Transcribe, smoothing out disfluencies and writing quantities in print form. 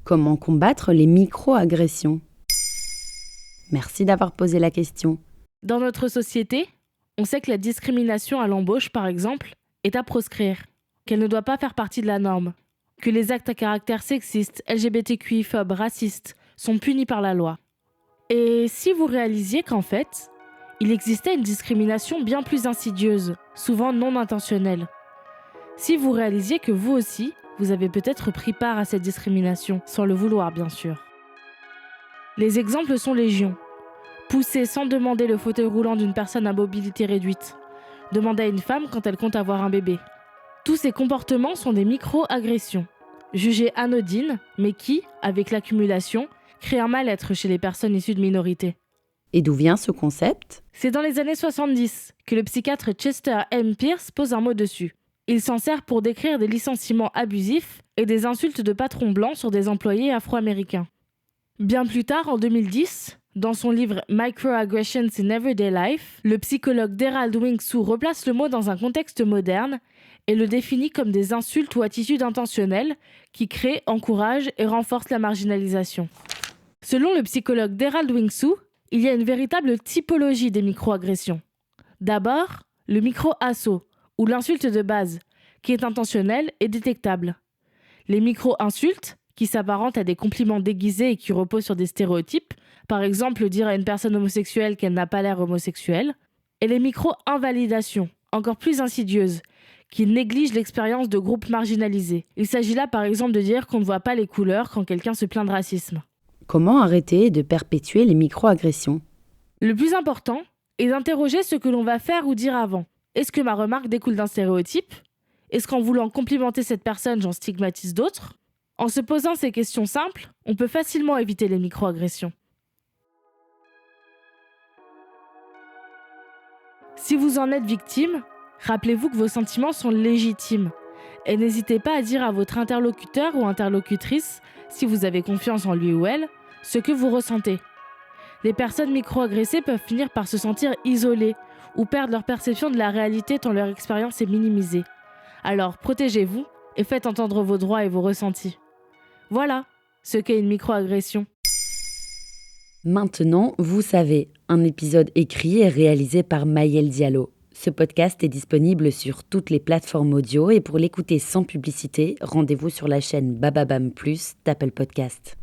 Comment combattre les micro-agressions ? Merci d'avoir posé la question. Dans notre société, on sait que la discrimination à l'embauche, par exemple, est à proscrire, qu'elle ne doit pas faire partie de la norme, que les actes à caractère sexiste, LGBTQI-phobe, racistes sont punis par la loi. Et si vous réalisiez qu'en fait, il existait une discrimination bien plus insidieuse, souvent non intentionnelle. Si vous réalisiez que vous aussi, vous avez peut-être pris part à cette discrimination, sans le vouloir bien sûr. Les exemples sont légion. Pousser sans demander le fauteuil roulant d'une personne à mobilité réduite. Demander à une femme quand elle compte avoir un bébé. Tous ces comportements sont des micro-agressions, jugées anodines, mais qui, avec l'accumulation, créent un mal-être chez les personnes issues de minorités. Et d'où vient ce concept ? C'est dans les années 70 que le psychiatre Chester M. Pierce pose un mot dessus. Il s'en sert pour décrire des licenciements abusifs et des insultes de patrons blancs sur des employés afro-américains. Bien plus tard, en 2010, dans son livre Microaggressions in Everyday Life, le psychologue Derald Wing-Soo replace le mot dans un contexte moderne et le définit comme des insultes ou attitudes intentionnelles qui créent, encouragent et renforcent la marginalisation. Selon le psychologue Derald Wing-Soo, il y a une véritable typologie des microagressions. D'abord, le micro-assaut, ou l'insulte de base, qui est intentionnelle et détectable. Les micro-insultes, qui s'apparentent à des compliments déguisés et qui reposent sur des stéréotypes, par exemple dire à une personne homosexuelle qu'elle n'a pas l'air homosexuelle, et les micro-invalidations, encore plus insidieuses, qui négligent l'expérience de groupes marginalisés. Il s'agit là par exemple de dire qu'on ne voit pas les couleurs quand quelqu'un se plaint de racisme. Comment arrêter de perpétuer les micro-agressions ? Le plus important est d'interroger ce que l'on va faire ou dire avant. Est-ce que ma remarque découle d'un stéréotype ? Est-ce qu'en voulant complimenter cette personne, j'en stigmatise d'autres ? En se posant ces questions simples, on peut facilement éviter les micro-agressions. Si vous en êtes victime, rappelez-vous que vos sentiments sont légitimes. Et n'hésitez pas à dire à votre interlocuteur ou interlocutrice, si vous avez confiance en lui ou elle, ce que vous ressentez. Les personnes micro-agressées peuvent finir par se sentir isolées ou perdre leur perception de la réalité tant leur expérience est minimisée. Alors protégez-vous et faites entendre vos droits et vos ressentis. Voilà ce qu'est une micro-agression. Maintenant, vous savez, un épisode écrit et réalisé par Maëlle Diallo. Ce podcast est disponible sur toutes les plateformes audio et pour l'écouter sans publicité, rendez-vous sur la chaîne Bababam Plus d'Apple Podcast.